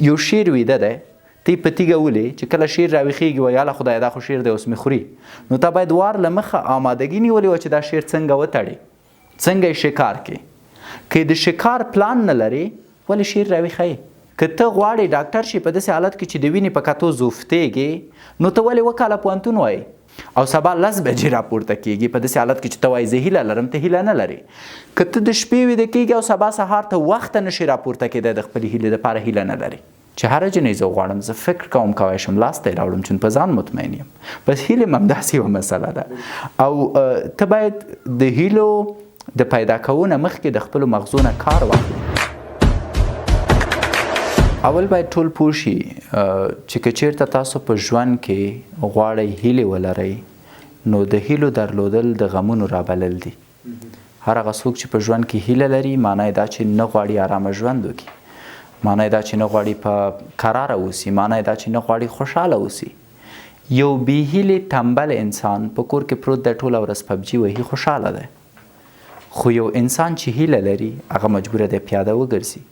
یو شیر ویده دی تی په تیږه ولې چې کله شیر راویښېږي وایي هله خدایه دا خو شیر دی اوس مې خوري نو ته باید وار له مخه آمادګي نیولې وه چې دا شیر څنګه وتړي څنګه یې شکار کړي که د شکار پلان نه لرې ولې شیر راویښوي که ته غواړې ډاکټر شي په داسې حالت کې چې د وینې په کتو زوفتېږي نو ته ولې وکاله پوهنتون وایي او سبا 10 بجې راپورته کېږي په داسې حالت کې چې ته وایي زه هیله لرم ته هیله نه لرې که ته د شپې ویده کېږي او سبا سهار ته وخته نشي راپورته کېدی د خپلې هیلې دپاره هیله نه لري چې هره جنۍ زه غواړم زه فکر کوم کولی شم لاسته یې راوړم چې په ځان مطمئن یم بس هیلې هم همداسې یوه مسله ده او ته باید د هیلو د پیدا کولو مخکې د خپلو مغزو نه کار واخلي اول باید ټول پوه شي چې که چېرته تاسو په ژوند کې غواړئ هیلې ولرئ نو د هیلو درلودل د غمونو رابلل دي هر هغه څوک چې په ژوند کې هیله لري معنی دا چې نه غواړي ارامه ژوند وکړي معنی دا چې نه غواړي په قراره اوسي معنی دا چې نه غواړي خوشحاله اوسي یو بې هیلې تنبل انسان په کور کې پروت دی ټوله ورځ پبجي وهي خوشحاله دی خو یو انسان چې هیله لري هغه مجبوره دی پیاده وګرځي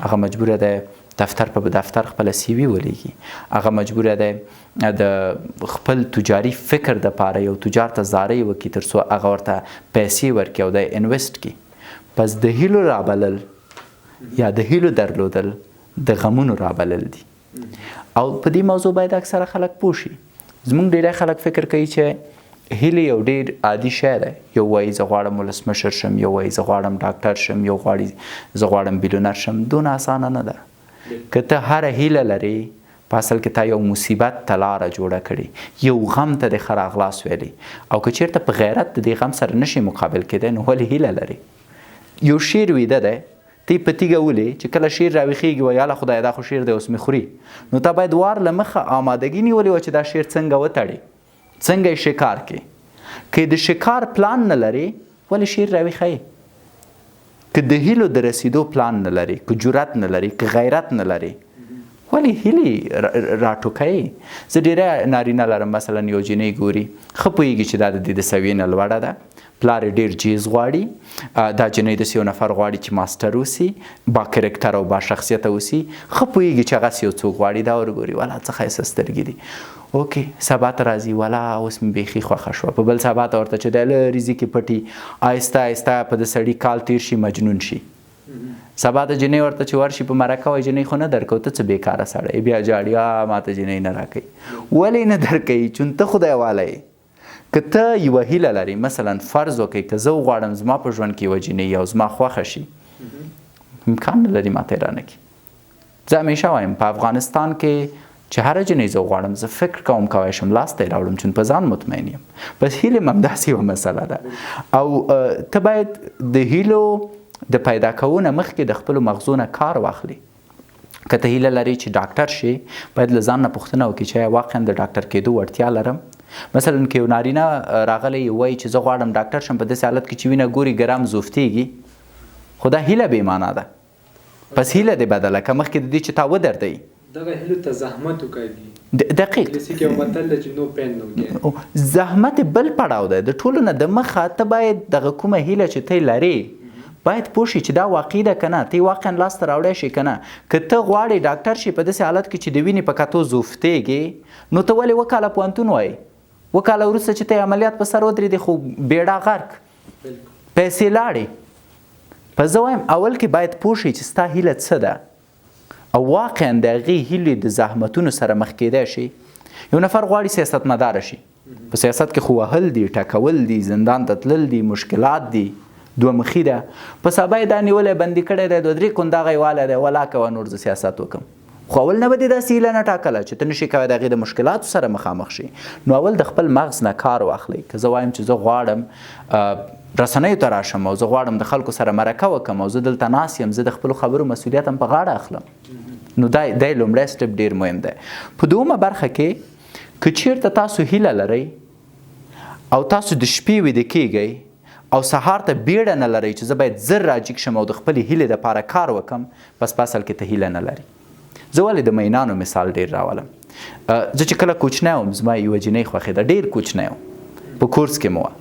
هغه مجبوره دی دفتر په دفتر خپل سی وي ولیږي هغه مجبوره دی د خپل تجاري فکر دپاره یو تجار ته زارۍ وکړي تر څو هغه ورته پیسې ورکړي او دی انویسټ کړي پس د هیلو رابلل یا د هیلو درلودل د غمونو رابلل دي او په دې موضوع باید اکثره خلک پوه شي زموږ ډېری خلک فکر کوي چې هیلې یو ډېر عادي شی دی یو وایي زه غواړم ولسمشر شم یو وایي زه غواړم ډاکټر شم یو غواړي زه غواړم بیلونر شم دونه اسانه نه ده که ته هره هیله لري په اصل کې تا یو مصیبت ته لاره جوړه کړې یو غم ته د ښه راغلاست ویلی او که چېرته په غیرت د دې غم سره نشي مقابل کېدی نو ولې هیله لري یو شیر ویده دی تی په تیږه ولې چې کله شیر راویښېږي وایي هله خدایه دا خو شیر دی اوس مې خوري نو ته باید وار له مخه آمادګي نیولې وه چې دا شیر څنګه وتړي څنګه یې شکار کړي که د شکار پلان نه لرې ولې شیر راویښوي که د هیلو د رسیدو پلان نه لري که جرأت نه لري که غیرت نه لري ولې هیلې راټوکوي زه ډېری نارینه لرم مثلا یو جنۍ ګوري ښه پوهېږي چې دا د دې د سویې نه لوړه ده پلار یې ډېر جیز غواړي دا جنۍ داسې یو نفر غواړي چې ماسټر اوسي با کرکټر او با شخصیته اوسي ښه پوهېږي چې هغسې یو څوک غواړي دا ورګوري والا څه ښایسته سترګې دي اوکې سبا ته راځي والا اوس مې بیخي خوښه شوه په بل سبا ته ورته چې دی لرې کې پټي آهسته آهسته په د سړي کال تیر شي مجنون شي سبا ته جنۍ ورته چې ورشي په مرکه وایي جنۍ خو نه درکوو ته څه بېکاره سړی بیا جاړي ما ته جنۍ نه راکوي ولې نه درکوي چون ته خدای والا یې که ته یوه هیله لري مثلا فرض وکړئ که زه وغواړم زما په ژوند کې یوه جنۍ او زما خوښه شي امکان نه لري ماته یې رانه کړي زه همیشه وایم په افغانستان کې چې هره جنۍ زه وغواړم زه فکر کوم کولی شم لاسته یې راوړم چون په ځان مطمئن یم بس هیلې هم همداسې یوه مسله ده او ته باید د هیلو د پیدا کولو مخکې د خپلو مغزو نه کار واخلي که ته هیله لري چې ډاکټر شي باید له ځان نه پوښتنه وکړي چې واقعا د ډاکټر کېدو وړتیا لرم مثلا که یو نارینه راغلی وایي چې زه غواړم ډاکټر شم په داسې حالت کې چې وینه ګوري ګرام زوفتېږي خو دا هیله بې معنا ده پس هیله دې بدله که مخکې د دې چې تا ودردوي دغه هیلو ته زحمت وکړي دقیق کلاسیک یو متل دی چې نو پین نو ګین زحمت بل پړاو دی د ټولو نه د مخه ته باید دغه کومه هیله چې ته لرې باید پوه شي چې دا واقعي ده که نه ته یې واقعا لاسته راوړی شي که نه که ته غواړې ډاکټر شي په داسې حالت کې چې د وینې په کتو زوفتېږي نو ته ولې وکاله پوهنتون وایي وکاله وروسته چې ته عملیات په سر ودرېدې خو بیړه غرق پیسې لاړې په زه وایم اول کې باید پوه شي چې ستا هیله څه ده او واقعا د هغې هیلې د زحمتونو سره مخ کېدی شي یو نفر غواړي سیاستمداره شي په سیاست کې خو وهل دي ټکول دي زندان ته تلل دي مشکلات دي دوه مخي ده په سبا یې دا نیولی بندي کړی دی 2-3 کنداغه یې والی دی ولا کوه نور زه سیاست وکړم خو اول نه به دې داسې هیله نه ټاکله چې ته نشي کوی د هغې د مشکلاتو سره مخامخ شي نو اول د خپل مغز نه کار واخلئ که زه وایم چې زه غواړم رسنیو ته راشم او زه غواړم د خلکو سره مرکه وکړم او زه دلته ناست یم زه د خپلو خبرو مسؤلیت هم په غاړه اخلم نو دی لومړی سټپ ډېر مهم دی په دومه برخه کې که چیرته تاسو هیله لرئ او تاسو د شپې ویده کیږئ او سهار ته بیړه نه لرئ چې زه باید زر راجیګ شم او د خپلې هیلې دپاره کار وکړم بس په اصل کې ته هیله نه لري زه ولې د مینانو مثال ډېر راولم زه چې کله کوچنی وم زما یوه جنۍ خوښېده ډېر کوچنی وم په کورس کې مو وه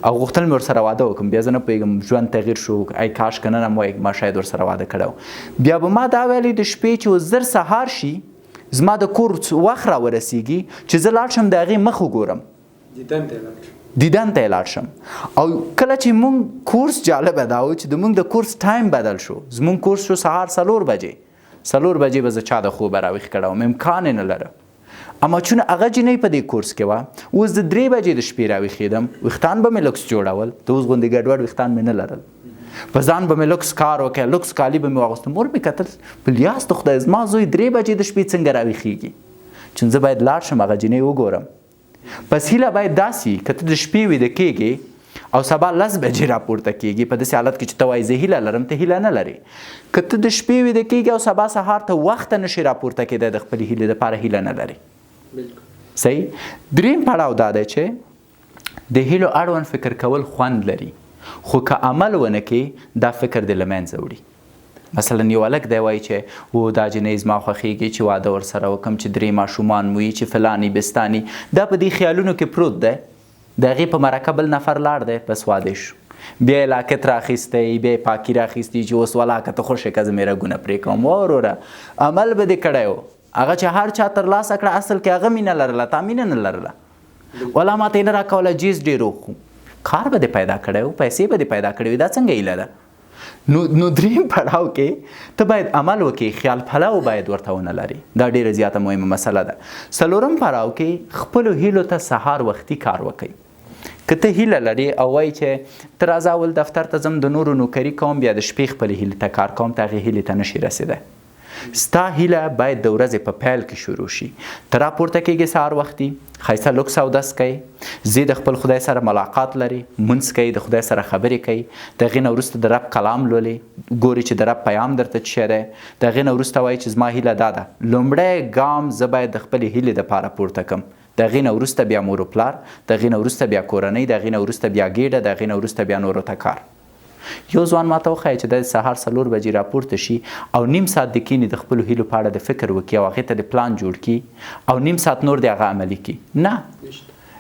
او غوښتل مې ورسره واده وکړم. بیا زه نه پوهېږم ژوند تغییر شو، ای کاش که نن هم وای ما شاید ورسره واده کړی. بیا به ما دا ویلی د شپې چې اوس زر سهار شي زما د کور وخت را ورسیږي چې زه لاړ شم د هغې مخ وګورم، دیدن ته یې لاړ شم. او کله چې مونږ کورس جالبه دا و چې د مونږ د کورس ټایم بدل شو. زمونږ کورس شو سهار 4 بجې به زه چا د خوبه راویښ کړی وم، امکان یې نه لره. اما چون هغه جنۍ په دې کورس کې وه، اوس د 3 بجې د شپې راویښېدم، ویښتان به مې لوکس جوړول، د اوس غوندې ګډوډ ویښتان مې نه لرل، په ځان به مې لوکس کار وکړ، لوکس کالي به مې واغوستل. مور مې کتل په لیاس د خدای زما زوی 3 بجې د شپې څنګه راویښېږي، چې زه باید لاړ شم هغه جنۍ وګورم. پس هیله باید داسې که ته د شپې ویده کېږې او سبا 10 بجې راپورته کېږي، په داسې حالت کې چې ته وایې زه هیله لرم، ته هیله نه لرې. که ته د شپې ویده کېږي او سبا سهار ته وخته نشي راپورته کېدی، د خپلې هیلې دپاره هیله نه لرې. صحیح. دریم پړاو دا دی چې د هیلو اړوند فکر کول خوند لري، خو که عمل ونه کړي دا فکر دې له منځه وړي. مثلا یو هلک دی وایي چې و دا جنۍ زما خوښېږي چې واده ورسره وکړم، چې 3 ماشومان مو وي، چې فلاني بستاني. دا په دې خیالونو کې پروت دی، د هغې په مرکه بل نفر لاړ دی، بس واده شو. بیا یې لاکت راخیستی، بیا یې پاکي راخیستي چې اوس ولاکه ته خوښ یې که زه مې رګونه پرې کوم. وروره عمل به دې کړی و، هغه چې هر چا ترلاسه کړه اصل کې هغه مینه لرله، تا مینه نه لرله. ولا ما ته یې نه راکوله جیز ډېر و، کار به دې پیدا کړی و، پیسې به دې پیدا کړی وي، دا څنګه هیله ده؟ نو دریم پړاو کې ته باید عمل وکړې، خیال پلو باید ورته ونه لرې. دا ډېره زیاته مهمه مسله ده. 4م پړاو کې خپلو هیلو ته سهار وختي کار وکړئ. که ته هیله لري او وایي چې ته راځه اول دفتر ته ځم د نورو نوکري کوم، بیا د شپې خپلې هیلې ته کار کوم، ته هغې هیلې ته نشي رسېدی. ستا هیله باید د ورځې په پیل کې شروع شي. ته راپورته کېږې سهار وختي، ښایسته لوکس اودس کوئ، ځې د خپل خدای سره ملاقات لري، مونځ کوئ، د خدای سره خبرې کوئ، د هغې نه وروسته د رب کلام لولئ، ګورئ چې د رب پیام درته څه شی دی، د هغې نه وروسته وایي چې زما هیله دا ده لومړی ګام زه باید د خپلې هیلې دپاره پورته کړم، د هغې نه وروسته بیا مور و پلار، د هغې نه وروسته بیا کورنۍ، د هغې نه وروسته بیا ګېډه، د هغې نه وروسته بیا نورو ته کار. یو ځوان ماته وښایه چې د سهار 4 بجې راپورته شي او نیم ساعت د کینې د خپلو هیلو په اړه د فکر وکړي او هغې ته د پلان جوړ کړي او نیم ساعت نور د هغه عملي کړي. نه،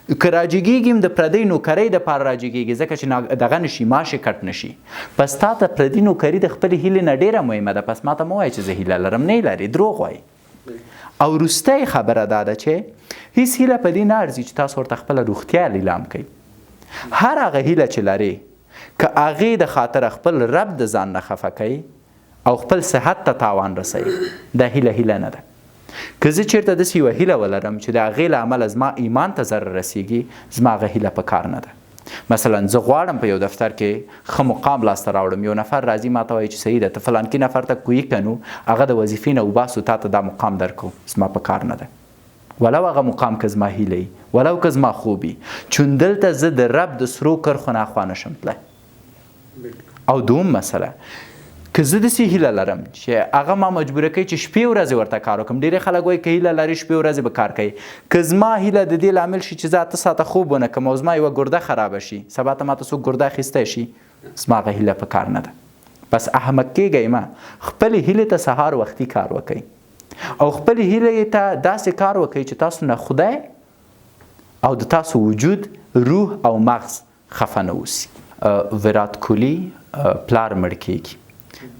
که راجګېږي هم د پردۍ نوکرۍ دپاره راجګېږي، ځکه چې دغه نشي ماش یې کټ نشي. پس تا ته پردي نوکري د خپلې هیلې نه ډېره مهمه ده. پس ما ته مه وایه چې زه هیله لرم، نه یې لرې، دروغ وایي. او وروستی خبره دا ده چې هیڅ هیله په دې نه ارزي چې تاسو ورته خپله روغتیا لیلام کړئ. هر هغه هیله چې لرې که هغې د خاطره خپل رب د ځان نه خفه کوي او خپل صحت ته تاوان رسوي، دا هیله نه ده. که زه چېرته داسې یوه هیله ولرم چې د هغې له امله زما ایمان ته ضرر رسیږي، زما هغه هیله په کار نه ده. مثلا زه غواړم په یو دفتر کې ښه مقام لاسته راوړم، یو نفر راځي ما ته وایي چې صحیح ده ته فلانکي نفر ته کویک کنو، هغه د وظیفې نه وباسو، تا ته دا مقام درکو، زما په کار نه ده. ولو هغه مقام که زما هیله وي، ولو که زما خوب وي، چون دلته زه د رب د سرو کرښو نه اخوا نشم تللی. او دوم مسله، که زه داسې هیله لرم چې هغه ما مجبوره کوي چې شپې ورځې ورته کار وکړم. ډېرې خلک وایي که هیله لري شپې ورځې به کار کوي. که زما هیله د دې لامل شي چې زه 8 ساعته خوب ونه کړم او زما یوه ګرده خرابه شي، سبا ته ماته څوک ګرده اخیستی شي، زما هغه هیله په کار نه ده. بس احمق کېږئ مه، خپلې هیلې ته سهار وختي کار وکئ او خپلې هیلې ته داسې کار وکئ چې تاسو نه خدای او د تاسو وجود، روح او مغز خفه نه اوسي. ویرات کوهلي پلار مړ کېږي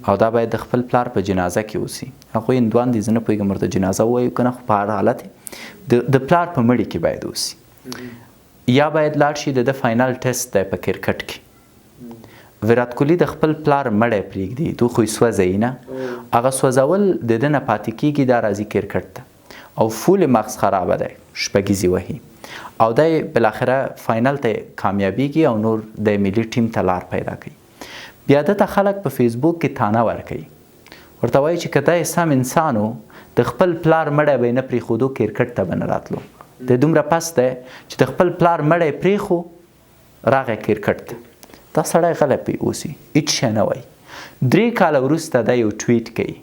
او دا باید د خپل پلار په جنازه کې اوسي. هغوی هندوان دي، زه نه پوهېږم ورته جنازه ووایو که نه، خو په هر حالت د پلار په مړي کې باید اوسي. یا باید لاړ شي د فاینل ټیسټ دی په کرکټ کې. ویرات کوهلي د خپل پلار مړی پرېږدي، دوی خو یې سوځوي نه، هغه سوځول د ده نه پاتې کېږي، دا راځي کرکټ ته او فول مغز خرابه دی، شپږیزې وهي او دی بالاخره فاینل ته کامیابیږي او نور د ملي ټیم ته لار پیدا کوي. بیا دته خلک په فیسبوک کې تانه ورکوي، ورته وایي چې که دی سم انسان و د خپل پلار مړی به یې نه پرېښودو، کرکټ ته به نه راتلو. دی دومره پس دی چې د خپل پلار مړی پرېښو، راغی کرکټ ته. دا سړی غلی پې اوسي، هېڅ شی نه وایي. 3 کاله وروسته دی یو ټویټ کوي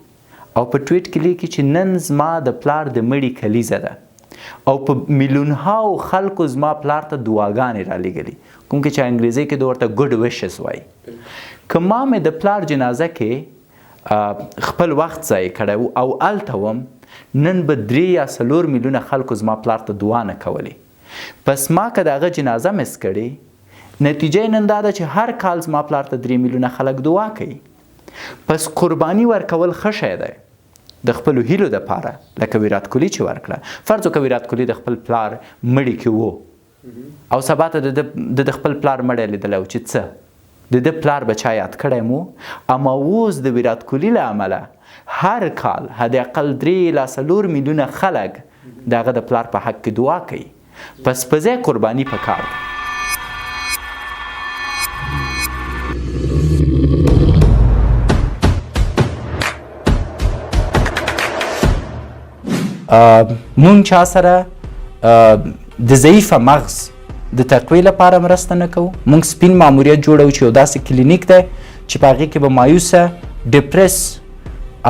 او په ټویټ کې لیکي چې نن زما د پلار د مړي کلیزه ده او په میلیونهاو خلکو زما پلار ته دعاګانې رالیږلي، کوم کې چې انګریزي کې د ورته ګډ ویشز وایي. که ما مې د پلار جنازه کې خپل وخت ضایع کړی او هلته وم، نن به 3 یا 4 میلیونه خلکو زما پلار ته دعا نه کولې. پس ما که د هغه جنازه مس کړې، نتیجه نن دا ده چې هر کال زما پلار ته 3 میلیونه خلک دعا کوي. پس قرباني ورکول ښه شی دی د خپلو هیلو دپاره، لکه ویرات کوهلي چې ورکړه. فرض وکړه ویرات کوهلي د خپل پلار مړي کې و او سبا ته د خپل پلار مړی لیدلی و چې څه د پلار به چا یاد کړی مو. اما اوس د ویرات کوهلي له امله هر کال حد اقل 3 إلى 4 میلیونه خلک د هغه د پلار په حق کې دعا کوي. پس په ځای قرباني پکار ده. مونږ چا سره د ضعیفه مغز د تقویې لپاره مرسته نه کوو. مونږ سپین ماموریت جوړو چې یو داسې کلینیک دی چې په هغې کې به مایوسه، ډپرس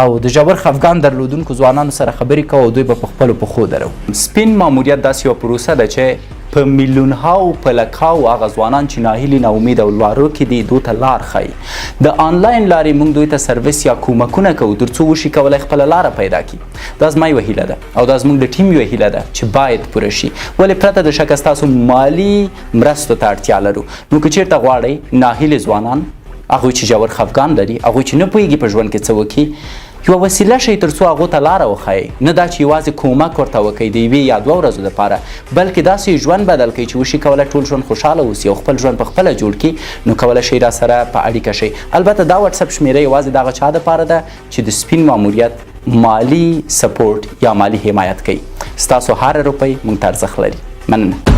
او د ژور خفګان درلودونکو ځوانانو سره خبرې کوو او دوی به په خپلو پښو درو. سپین ماموریت داسې یوه پروسه ده چې په میلیونهاو په لکاو هغه ځوانان چې ناهیلي، ناامید او لوارو کې دي دوی ته لار ښایي. د آنلاین لارې موږ دوی ته سرویس یا کومکونه کوو تر څو وشي کولی خپله لاره پیدا کړي. دا زما یوه هیله ده او دا زموږ د ټیم یوه هیله ده چې باید پوره شي. ولې پرته د شکه ستاسو مالي مرستو ته اړتیا لرو. نو که چېرته غواړئ ناهیلي ځوانان، هغوی چې ژور خفګان لري، هغوی چې نه پوهېږي په ژوند کې څه وکړي، یوه وسیله شئ تر څو هغو ته لاره وښایئ. نه دا چې یوازې کومک ورته وکئ د 1 یا 2 ورځو دپاره، بلکې داسې ژوند بدل کړئ چې وشي کولی ټول ژوند خوشحاله اوسي او خپل ژوند په خپله جوړ کړي. نو کولی شئ را سره په اړیکه شئ. البته دا وټساپ شمېره یوازې دغه چا دپاره ده چې د سپین ماموریت مالی سپورټ یا مالی حمایت کوي. ستاسو هر روپۍ موږ ته ارزښت لري. مننه.